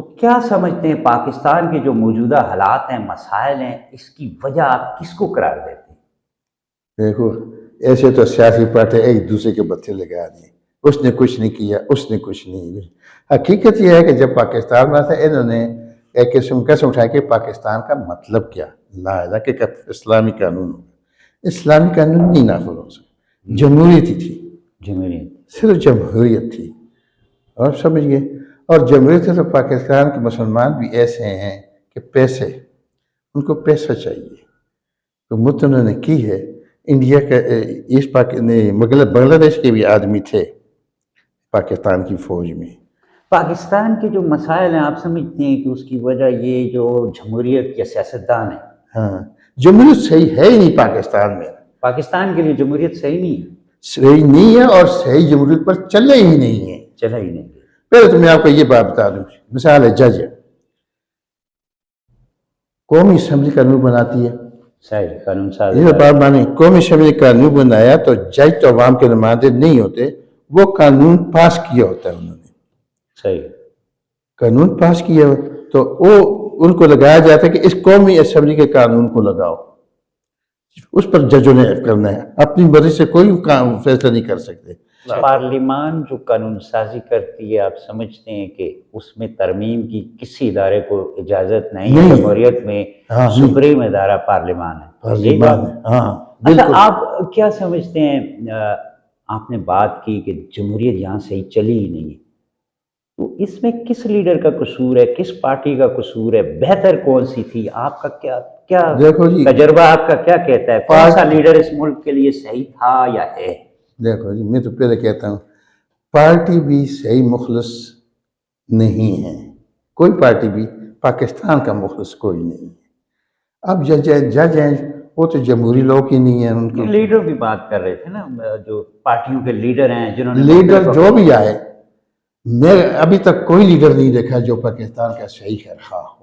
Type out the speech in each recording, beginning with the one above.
تو کیا سمجھتے ہیں پاکستان کے جو موجودہ حالات ہیں، مسائل ہیں، اس کی وجہ آپ کس کو قرار دیتے ہیں؟ دیکھو ایسے تو سیاسی پارٹی ایک دوسرے کے بتھے لگا دیے، اس نے کچھ نہیں کیا، اس نے کچھ نہیں۔ حقیقت یہ ہے کہ جب پاکستان میں تھا انہوں نے ایک قسم اٹھایا کہ پاکستان کا مطلب کیا، لا الہ کہ اسلامی قانون ہوگا۔ اسلامی قانون نہیں نافذ ہو سکا، جمہوریت ہی تھی، جمہوریت صرف جمہوریت تھی، اور سمجھ گئے۔ اور جمہوریت ہے تو پاکستان کے مسلمان بھی ایسے ہیں کہ پیسے، ان کو پیسہ چاہیے، تو مت انہوں نے کی ہے۔ انڈیا کا بنگلہ دیش کے بھی آدمی تھے پاکستان کی فوج میں۔ پاکستان کے جو مسائل ہیں، آپ سمجھتے ہیں کہ اس کی وجہ یہ جو جمہوریت یا سیاستدان ہیں؟ ہاں، جمہوریت صحیح ہے ہی نہیں پاکستان میں، پاکستان کے لیے جمہوریت صحیح نہیں ہے، صحیح نہیں ہے، اور صحیح جمہوریت پر چلے ہی نہیں ہے۔ چلا ہی نہیں ہے۔ پہلے تو میں آپ کو یہ بات بتا دوں، مثال ہے جج، قومی اسمبلی قانون بناتی ہے، صحیح قانون ساز یہ بات مانی، قومی اسمبلی قانون بنایا تو جج تو عوام کے نمائندے نہیں ہوتے، وہ قانون پاس کیا ہوتا ہے انہوں نے، صحیح قانون پاس کیا ہو تو وہ ان کو لگایا جاتا ہے کہ اس قومی اسمبلی کے قانون کو لگاؤ، اس پر ججوں نے کرنا ہے، اپنی مرضی سے کوئی فیصلہ نہیں کر سکتے۔ پارلیمان جو قانون سازی کرتی ہے، آپ سمجھتے ہیں کہ اس میں ترمیم کی کسی ادارے کو اجازت نہیں ہے؟ جمہوریت میں سپریم ادارہ پارلیمان ہے، پارلیمان ہے، ہاں اچھا آپ کیا سمجھتے ہیں؟ آپ نے بات کی کہ جمہوریت یہاں صحیح چلی ہی نہیں ہے، تو اس میں کس لیڈر کا قصور ہے، کس پارٹی کا قصور ہے؟ بہتر کون سی تھی؟ آپ کا کیا دیکھو جی، تجربہ آپ کا کیا کہتا ہے، کون سا لیڈر اس ملک کے لیے صحیح تھا یا ہے؟ دیکھو جی، میں تو پہلے کہتا ہوں پارٹی بھی صحیح مخلص نہیں ہے، کوئی پارٹی بھی پاکستان کا مخلص کوئی نہیں ہے۔ اب جج ہیں وہ تو جمہوری لوگ ہی نہیں ہیں، ان کے لیڈر بھی بات کر رہے تھے نا، جو پارٹیوں کے لیڈر ہیں، جنہوں نے لیڈر جو بھی آئے، میں ابھی تک کوئی لیڈر نہیں دیکھا جو پاکستان کا صحیح خیر خواہ ہو۔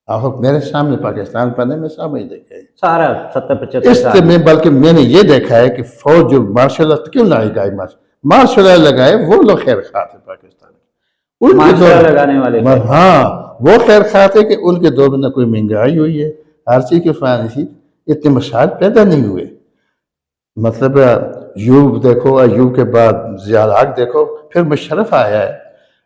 آپ میرے سامنے پاکستان پڑھنے میں سامنے دیکھا ہے سارا 70-75 اس میں، بلکہ میں نے یہ دیکھا ہے کہ فوج جو مارشل ارٹ کیوں لگائے، مارشل ارٹ لگائے وہ لوگ خیر خواہ تھے پاکستان کے، مارشل ارٹ لگانے والے، ہاں وہ خیر خواہ تھے کہ ان کے دور میں نہ کوئی مہنگائی ہوئی ہے، ہر چیز کی فراہمی، اتنے مسائل پیدا نہیں ہوئے۔ مطلب ایوب دیکھو، ایوب کے بعد ضیاء الحق دیکھو، پھر مشرف آیا ہے،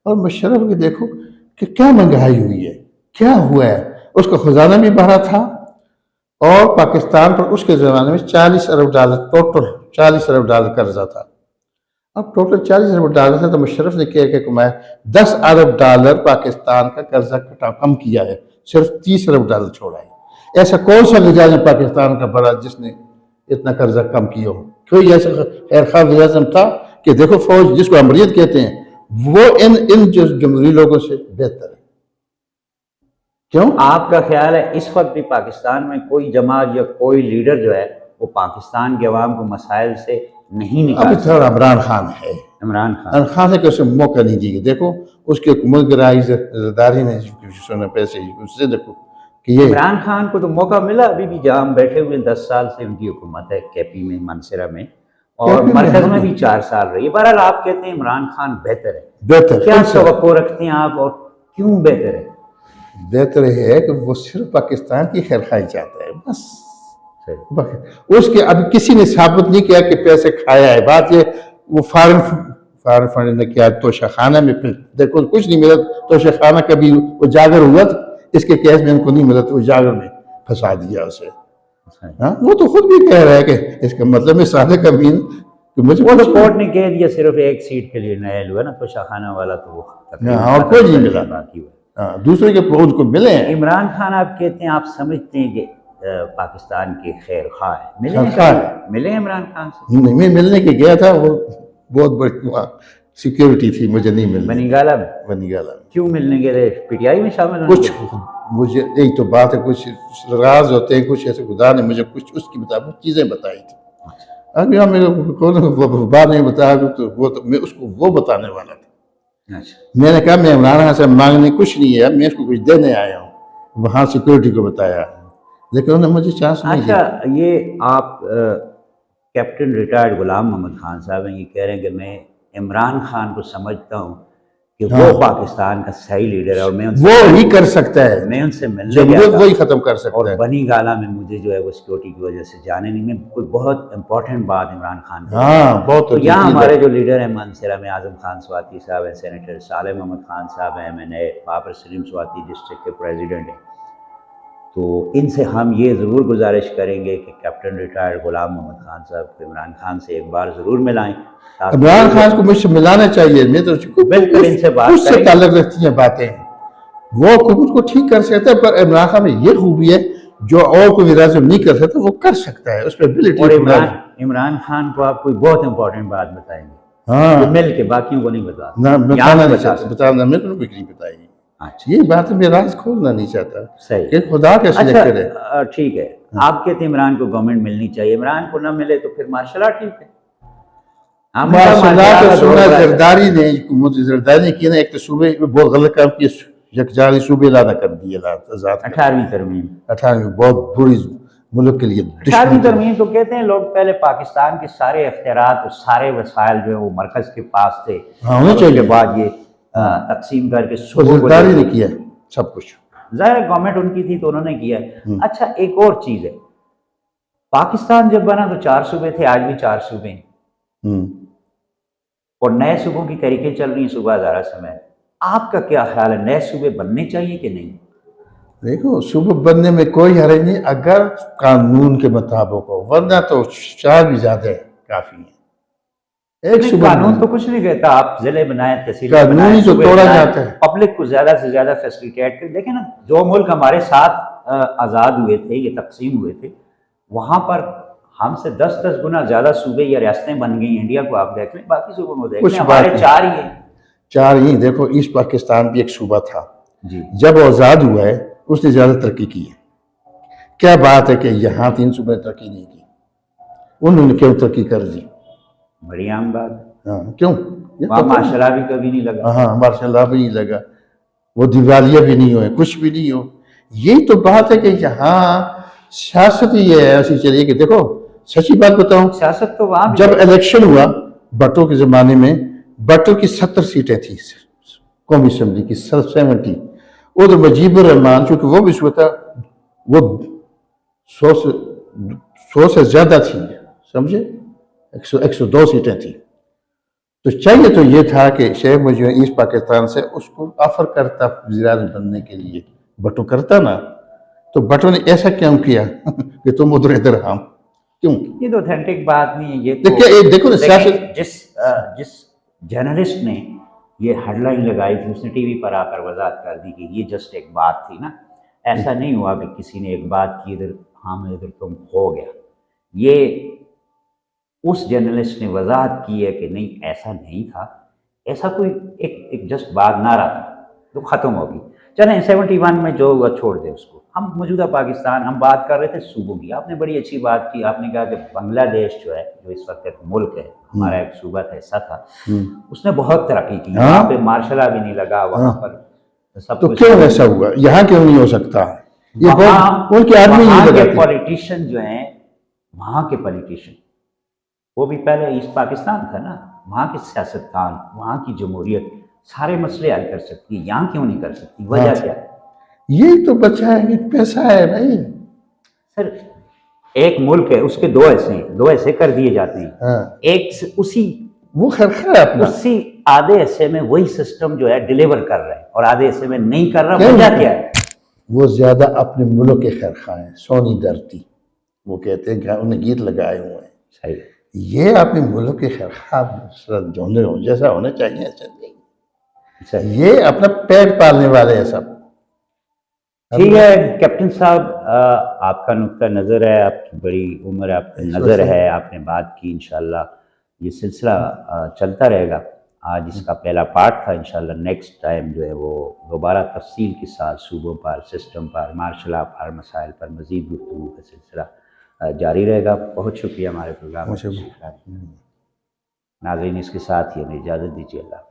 اور مشرف کے دیکھو کہ کیا مہنگائی ہوئی ہے، کیا ہوا ہے، اس کا خزانہ بھی بھرا تھا، اور پاکستان پر اس کے زمانے میں $40 ارب، ٹوٹل $40 ارب قرضہ تھا۔ اب ٹوٹل $40 ارب تھا تو مشرف نے کیا کمایا، $10 ارب پاکستان کا قرضہ کم کیا ہے، صرف $30 ارب چھوڑا ہے۔ ایسا کون سا وزیر اعظم پاکستان کا بڑا جس نے اتنا قرضہ کم کیا ہو؟ کوئی ایسا خیر خواہ وزیر اعظم تھا کہ دیکھو فوج جس کو امریت کہتے ہیں وہ ان جو جمہوری لوگوں سے بہتر ہے؟ کیوں؟ آپ کا خیال ہے اس وقت بھی پاکستان میں کوئی جماعت یا کوئی لیڈر جو ہے وہ پاکستان کے عوام کو مسائل سے نہیں نکال؟ ابھی تھوڑا عمران خان ہے، عمران خان ہے کہ اسے موقع نہیں دیے، دیکھو اس کے حکومت گرائی زرداری نے سونے پیسے، اس سے دیکھو کہ یہ عمران خان کو تو موقع ملا، ابھی بھی جہاں ہم بیٹھے ہوئے 10 سال سے ان کی حکومت ہے کے پی میں، منصرہ میں، اور مرکز میں بھی 4 سال رہی ہے۔ بہرحال آپ کہتے ہیں عمران خان بہتر ہے، بہتر کیا توقع رکھتے ہیں آپ اور کیوں بہتر ہے؟ بہتر ہے کہ وہ صرف پاکستان کی خیر خواہی چاہتا ہے، بس اس کے ابھی کسی نے ثابت نہیں کیا کہ پیسے کھایا ہے۔ بات یہ وہ فارن فنڈ نے کیا، توشہ خانہ میں دیکھو کچھ نہیں ملا، توشہ خانہ کبھی وہ جاگر ہوا تھا، اس کے کیس میں ان کو نہیں ملا تو وہ جاگر میں پھنسا دیا اسے۔ ہاں وہ تو خود بھی کہہ رہا ہے کہ اس کا مطلب ہے سادہ کمین کہ مجھے وہ تو کورٹ نے کہہ دیا صرف ایک سیٹ کے لیے نائل ہوا نا، توشہ خانہ والا تو وہ اور کوئی نہیں ملا، باقی ہوا دوسرے کے ان کو ملے ہیں۔ عمران خان آپ کہتے ہیں آپ سمجھتے ہیں کہ پاکستان کے خیر خواہ ہے، ملے عمران خان سے؟ نہیں، میں ملنے کے گیا تھا، وہ بہت بڑی سیکیورٹی تھی، مجھے نہیں ملنا۔ بنی گالہ کیوں ملنے گئے تھے؟ پی ٹی آئی میں شامل ہونے؟ کچھ مجھے ایک تو بات ہے، کچھ راز ہوتے ہیں، کچھ ایسے خدا نے مجھے کچھ اس کی مطابق چیزیں بتائی تھی، ابھی ہم بات نہیں بتایا تو میں اس کو وہ بتانے والا تھا۔ میں نے کہا میں عمران خان سے مانگنے کچھ نہیں ہے، میں اس کو کچھ دینے آیا ہوں، وہاں سیکورٹی کو بتایا، لیکن انہوں نے مجھے چانس نہیں دیا۔ اچھا، یہ آپ کیپٹن ریٹائرڈ غلام محمد خان صاحب ہیں، یہ کہہ رہے ہیں کہ میں عمران خان کو سمجھتا ہوں کہ وہ پاکستان کا صحیح لیڈر ہے، اور میں وہ ہی کر سکتا ہے، میں ان سے ملنے گیا جمہوریت تھا، وہی ختم کر سکتا اور ہے۔ بنی گالا میں مجھے جو ہے وہ سیکورٹی کی وجہ سے جانے نہیں، میں کوئی بہت امپورٹنٹ بات عمران خان کو، ہاں بہت تو یہاں ہمارے جو لیڈر ہیں مانسہرہ میں اعظم خان سواتی صاحب ہیں، سینیٹر صالح محمد خان صاحب ہیں MNA، بابر سلیم سواتی ڈسٹرکٹ کے پریزیڈنٹ ہیں، تو ان سے ہم یہ ضرور گزارش کریں گے کہ کیپٹن ریٹائرڈ غلام محمد خان صاحب کو عمران خان سے ایک بار ضرور ملائیں۔ عمران خان کو مجھ سے ملانا چاہیے، میں تو بالکل ان سے بات اس سے تعلق رکھتی ہیں باتیں، وہ حکومت کو ٹھیک کر سکتا ہے، پر عمران خان میں یہ خوبی ہے جو اور کوئی لازم نہیں کر سکتا وہ کر سکتا ہے، اس پہ ابیلٹی۔ اور عمران خان کو آپ کوئی بہت امپورٹنٹ بات بتائیں گے، ہاں مل کے باقیوں کو نہیں بتا، نہ بتانا نہیں چاہتا، بتانا میں تو نہیں بتائی، اچھا یہ بات میں راز کھولنا نہیں چاہتا صحیح، کہ خدا کا سلیکٹر ہے۔ اچھا ٹھیک ہے، آپ کہتے ہیں عمران کو گورنمنٹ ملنی چاہیے، عمران کو نہ ملے تو پھر ماشاء اللہ ٹھیک ہے، ماشاء اللہ کا سنا زرداری نے، حکومت زرداری نے کیا نا، ایک تو صوبے بہت غلط کام کیا، یکجہتی صوبے لانا کر دیے، 18ویں ترمیم، 18ویں بہت بری ملک کے لیے 18ویں ترمیم تو کہتے ہیں لوگ پہلے پاکستان کے سارے اختیارات اور سارے وسائل جو ہیں وہ مرکز کے پاس تھے، اور اس کے بعد یہ تقسیم کر کے زرداری نے کیا سب کچھ، ظاہر گورنمنٹ ان کی تھی تو انہوں نے کیا ہے۔ اچھا ایک اور چیز ہے، پاکستان جب بنا تو 4 صوبے تھے، آج بھی 4 صوبے ہیں، اور نئے صوبوں کی تحریکیں چل رہی ہیں صوبہ ہزارہ سمیت، آپ کا کیا خیال ہے نئے صوبے بننے چاہیے کہ نہیں؟ دیکھو صوبہ بننے میں کوئی حرج نہیں اگر قانون کے مطابق ہو، ورنہ تو 4 بھی زیادہ ہے، کافی ہے۔ ایک صوبہ قانون تو کچھ نہیں کہتا آپ ضلع بنائیں، تحصیل قانون ہی تو توڑا جاتا ہے، پبلک کو زیادہ سے زیادہ فیسلیٹیٹ کریں۔ دیکھیں نا جو ملک ہمارے ساتھ آزاد ہوئے تھے، یہ تقسیم ہوئے تھے، وہاں پر ہم سے 10 گنا زیادہ صوبے یا ریاستیں بن گئی، انڈیا کو آپ دیکھ لیں، باقی صوبوں کو دیکھ لیں، ہمارے 4 ہی ہیں۔ 4 ہی، دیکھو ایسٹ پاکستان بھی ایک صوبہ تھا، جی جب آزاد ہوا ہے اس نے زیادہ ترقی کی ہے۔ کیا بات ہے کہ یہاں 3 صوبے نے ترقی نہیں کی، انہوں نے کیوں ترقی کر دی؟ بڑی عام بات، ہاں کیوں؟ وہاں ماشاء اللہ بھی کبھی نہیں لگا، ہاں ماشاء اللہ بھی نہیں لگا، وہ دیوالیہ بھی نہیں ہوئے، کچھ بھی نہیں ہو۔ یہی تو بات ہے کہ یہاں سیاست ہی ہے ایسی چلیے کہ دیکھو سچی بات بتاؤں، سیاست تو وہاں جب الیکشن ہوا بٹوں کے زمانے میں، بٹوں کی 70 سیٹیں تھیں قومی اسمبلی کی، 70، ادھر مجیب الرحمان چونکہ وہ بھی تھا، وہ 100 سے زیادہ تھی، سمجھے، 102 سیٹیں تھیں، تو چاہیے تو یہ تھا کہ شیخ مجید ایسٹ پاکستان سے اس کو آفر کرتا وزیر اعظم بننے کے لیے، بٹو کرتا نا، تو بٹو نے ایسا کیوں کیا کہ تم ادھر ادھر ہم کیوں؟ یہ تو اوتھینٹک بات نہیں ہے، یہ دیکھو نا سیاست، جس جرنلسٹ نے یہ ہیڈ لائن لگائی تھی اس نے ٹی وی پر آ کر وضاحت کر دی کہ یہ جسٹ ایک بات تھی نا، ایسا نہیں ہوا کہ کسی نے ایک بات کی ادھر ہم ادھر تم ہو گیا، یہ اس جرنلسٹ نے وضاحت کی ہے کہ نہیں ایسا نہیں تھا، ایسا کوئی ایک جسٹ بات نہ رہا تھا تو ختم ہوگی۔ چلیں 71 میں جو ہوا چھوڑ دیں اس کو، ہم موجودہ پاکستان ہم بات کر رہے تھے صوبوں کی، آپ نے بڑی اچھی بات کی، آپ نے کہا کہ بنگلہ دیش جو ہے جو اس وقت ایک ملک ہے، ہمارا ایک صوبہ تھا، حصہ تھا، اس نے بہت ترقی کی، وہاں پہ مارشل لا بھی نہیں لگا، وہاں پر سب تو کیوں ایسا ہوا؟ یہاں کیوں نہیں ہو سکتا؟ ان کے آدمی نہیں لگاتے، پولیٹیشین جو ہیں وہاں کے پولیٹیشین، وہ بھی پہلے ایسٹ پاکستان تھا نا، وہاں کے سیاستدان، وہاں کی جمہوریت سارے مسئلے حل کر سکتی ہے، یہاں کیوں نہیں کر سکتی؟ وجہ کیا ہے؟ یہی تو بچہ ہے کہ پیسہ ہے بھائی، سر ایک ملک ہے اس کے 2 حصے ہیں، 2 حصے کر دیے جاتے ہیں، ایک اسی وہ خرخہ ہے اپنا، اسی آدھے حصے میں وہی سسٹم جو ہے ڈیلیور کر رہا ہے اور آدھے حصے میں نہیں کر رہا، وجہ کیا ہے؟ وہ زیادہ اپنے ملک کے خرخہ ہیں، سونی دھرتی وہ کہتے ہیں کہ انہیں گیت لگائے ہوئے ہیں، صحیح، یہ اپنے ملک کے خرخہ جیسا ہونا چاہیے، ایسا نہیں، یہ اپنا پیٹ پالنے والے ہیں سب۔ ٹھیک ہے کیپٹن صاحب، آپ کا نقطہ نظر ہے، آپ کی بڑی عمر ہے، آپ کی نظر ہے، آپ نے بات کی، انشاءاللہ یہ سلسلہ چلتا رہے گا۔ آج اس کا پہلا پارٹ تھا، انشاءاللہ نیکسٹ ٹائم جو ہے وہ دوبارہ تفصیل کے ساتھ صوبوں پر، سسٹم پر، مارشل لا پر، مسائل پر مزید گفتگو کا سلسلہ جاری رہے گا۔ بہت شکریہ ہمارے پروگرام میں تشریف لانے، ناظرین اس کے ساتھ ہی ہمیں اجازت دیجیے، اللہ